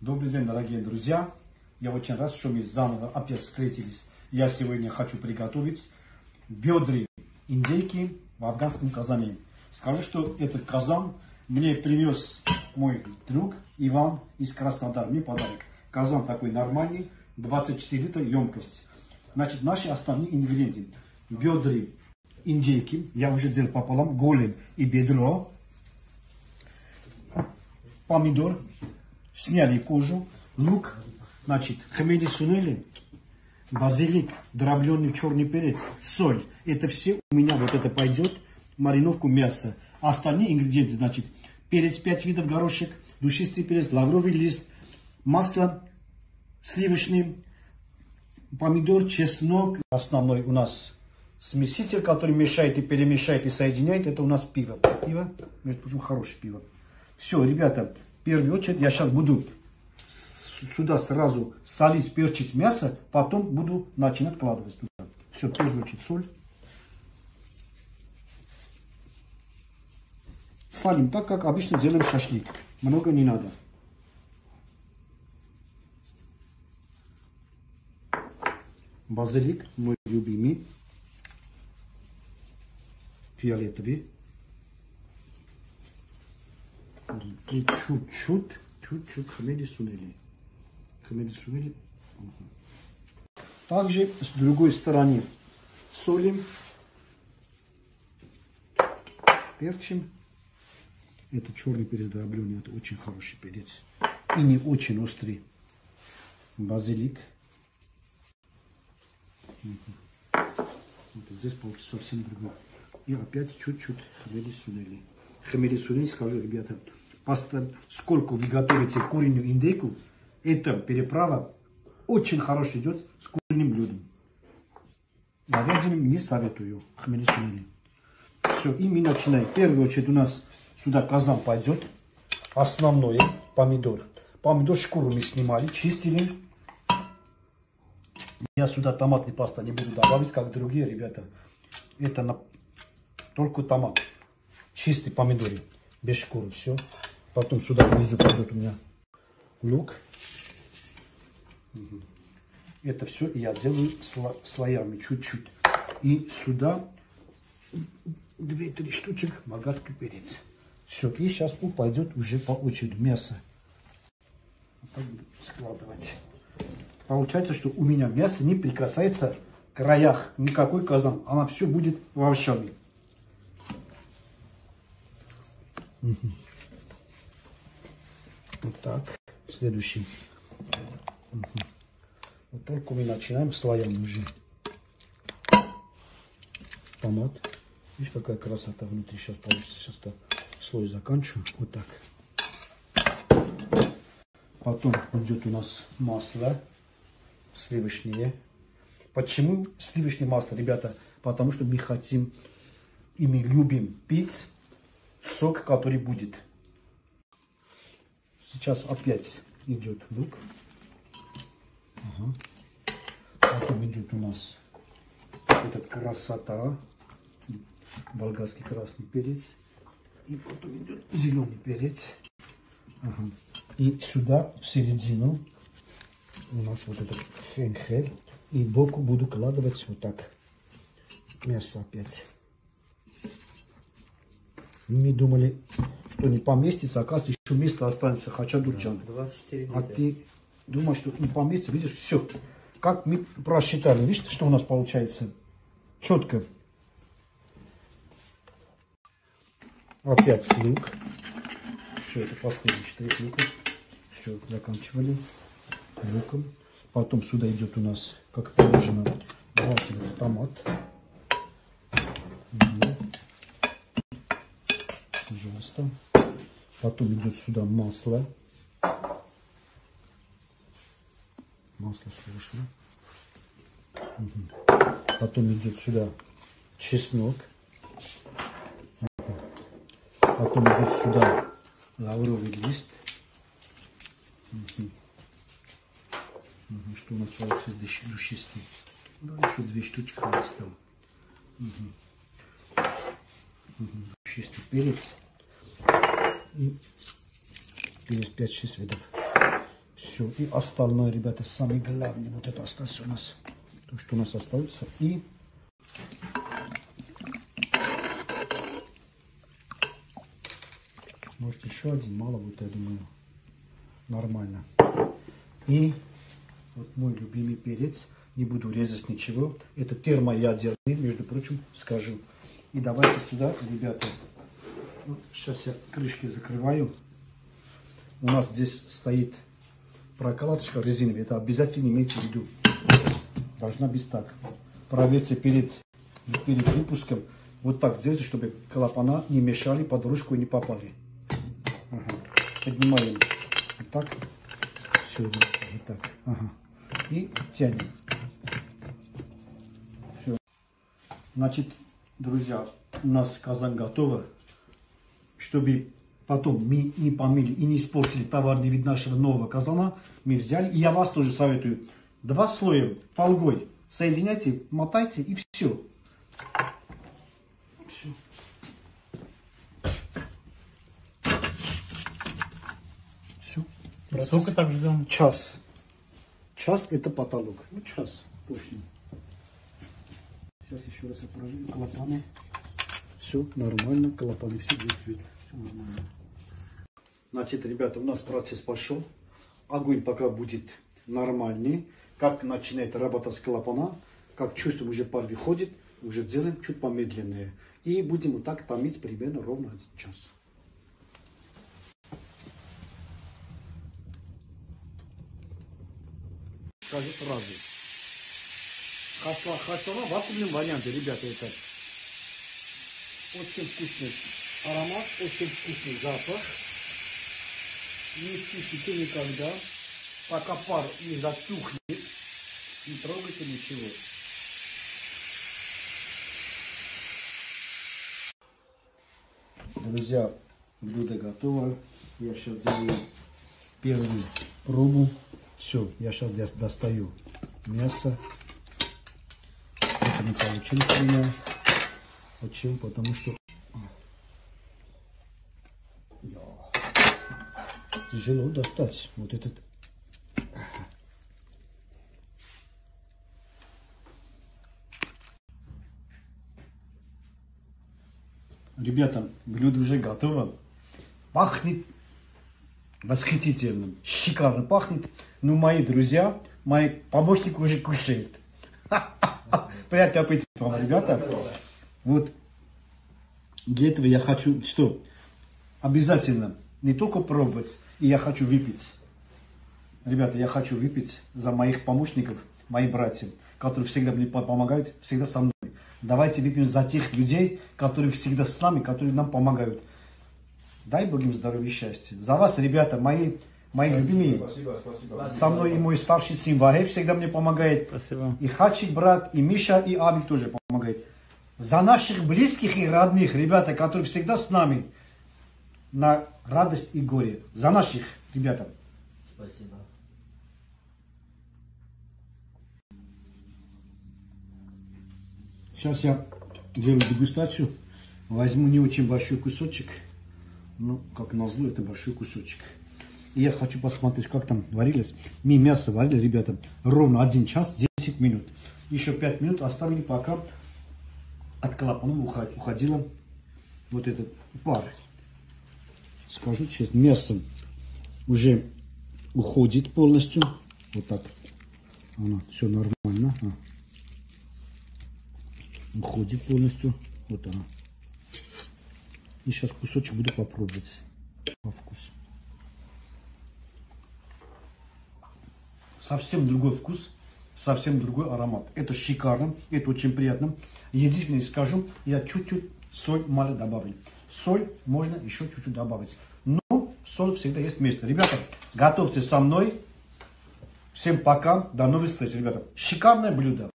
Добрый день, дорогие друзья. Я очень рад, что мы заново опять встретились. Я сегодня хочу приготовить бедра индейки в афганском казане. Скажу, что этот казан мне привез мой друг Иван из Краснодара. Мне подарок. Казан такой нормальный, 24 литра емкость. Значит, наши основные ингредиенты. Бедра индейки. Я уже делал пополам. Голень и бедро. Помидор. Сняли кожу. Лук. Значит, хмели сунели. Базилик. Дробленый черный перец. Соль. Это все у меня вот это пойдет. Мариновку мяса. Остальные ингредиенты, значит, перец 5 видов, горошек, душистый перец, лавровый лист, масло сливочное, помидор, чеснок. Основной у нас смеситель, который мешает и перемешает и соединяет, это у нас пиво. Пиво, между прочим, хорошее пиво. Все, ребята, в первую очередь я сейчас буду сюда сразу солить, перчить мясо, потом буду начинать вкладывать туда. Все, в первую очередь соль. Солим так, как обычно делаем шашлык. Много не надо. Базилик, мой любимый. Фиолетовый. И чуть-чуть хмели сунели. Хмели сунели. Также с другой стороны солим. Перчим. Это черный перец дробленый, это очень хороший перец. И не очень острый. Базилик. Вот здесь получится совсем другое. И опять чуть-чуть хмели сунели. Хмели сунели, скажу, ребята, сколько вы готовите куриную индейку, эта переправа очень хорошо идет с куриным блюдом. Говядиным не советую. Хмели сунели. Все, и мы начинаем. В первую очередь у нас сюда казан пойдет. Основное помидор. Помидор шкуру мы снимали, чистили. Я сюда томатный паста не буду добавить, как другие ребята. Это только томат. Чистый помидор. Без шкуры. Все. Потом сюда внизу пойдет у меня лук. Это все я делаю слоями чуть-чуть. И сюда 2-3 штучек болгарский перец. Все, и сейчас пойдет уже по очереди мясо. Вот так буду складывать. Получается, что у меня мясо не прикасается к краях. Никакой казан. Она все будет в овощами. Вот так. Следующий. Вот только мы начинаем слоями уже. Томат. Видишь, какая красота внутри сейчас получится. Сейчас слой заканчиваю. Вот так. Потом идет у нас масло сливочное. Почему сливочное масло, ребята? Потому что мы хотим и мы любим пить сок, который будет. Сейчас опять идет лук. Ага. Потом идет у нас эта красота. Болгарский красный перец. И потом идет зеленый перец. Ага. И сюда, в середину, у нас вот этот фенхель. И боку буду кладывать вот так. Мясо опять. Мы думали, что не поместится, оказывается, еще место останется. Хачадурчан. А ты думаешь, что не поместится, видишь, все. Как мы просчитали, видишь, что у нас получается? Четко. Опять лук. Все, это последний штрих лука. Все, заканчивали луком. Потом сюда идет у нас, как положено, томат. Пожалуйста. Потом идет сюда масло. Масло сливочное. Потом идет сюда чеснок. Потом идет сюда лавровый лист. Что у нас получится душистый. Да, еще 2 штучки хватит. Душистый перец. И перец 5-6 видов. Все, и остальное, ребята, самое главное, вот это осталось у нас. То, что у нас остается. И может еще один, мало будет, я думаю, нормально. И вот мой любимый перец, не буду резать ничего, это термоядерный, между прочим, скажу. И давайте сюда, ребята, вот сейчас я крышки закрываю. У нас здесь стоит прокладочка резиновая, это обязательно имейте в виду. Должна быть так. Проверьте перед выпуском, вот так сделайте, чтобы клапана не мешали, под ручку не попали. Ага. Поднимаем вот так, все, вот так, ага. И тянем. Все. Значит, друзья, у нас казан готова. Чтобы потом мы не помыли и не испортили товарный вид нашего нового казана, мы взяли, и я вас тоже советую, 2 слоя фольгой соединяйте, мотайте и все. Все. Сколько так ждем? Час. Час это потолок. Ну, час точно. Сейчас еще раз я проверю клапаны. Все нормально, клапаны все действуют. Все нормально. Значит, ребята, у нас процесс пошел. Огонь пока будет нормальный. Как начинает работать клапана, как чувствуем, уже пар выходит, уже делаем чуть помедленнее. И будем вот так томить примерно ровно 1 час. Скажу сразу. Хасана в особенном варианте, ребята, это очень вкусный аромат, очень вкусный запах. Не спешите никогда, пока пар не затухнет, не трогайте ничего. Друзья, блюдо готово. Я сейчас делаю первую пробу. Все, я сейчас достаю мясо. Это не получилось у меня. Почему? Потому что тяжело достать вот этот. Ребята, блюдо уже готово. Пахнет восхитительно, шикарно пахнет. Ну, мои друзья, мои помощники уже кушают. Приятный аппетит вам, ребята. Вот для этого я хочу, что обязательно не только пробовать, и я хочу выпить. Ребята, я хочу выпить за моих помощников, моих братьев, которые всегда мне помогают, всегда со мной. Давайте выпьем за тех людей, которые всегда с нами, которые нам помогают. Дай Бог им здоровья и счастья. За вас, ребята, мои любимые. Спасибо. Со мной и мой старший сын Вахев всегда мне помогает. Спасибо. И Хачик, брат, и Миша, и Абик тоже помогает. За наших близких и родных, ребята, которые всегда с нами на радость и горе. За наших, ребята. Спасибо. Сейчас я делаю дегустацию. Возьму не очень большой кусочек. Ну, как назло, это большой кусочек. И я хочу посмотреть, как там варилось. Мы мясо варили, ребята, ровно 1 час 10 минут. Еще 5 минут оставили, пока от клапана уходила вот этот пар. Скажу честно, мясо уже уходит полностью. Вот так. Оно все нормально. Уходит полностью. Вот она. И сейчас кусочек буду попробовать по вкусу. Совсем другой вкус, совсем другой аромат. Это шикарно, это очень приятно. Единственное, скажу, я чуть-чуть соль мало добавлю. Соль можно еще чуть-чуть добавить. Но соль всегда есть место. Ребята, готовьте со мной. Всем пока, до новых встреч, ребята. Шикарное блюдо.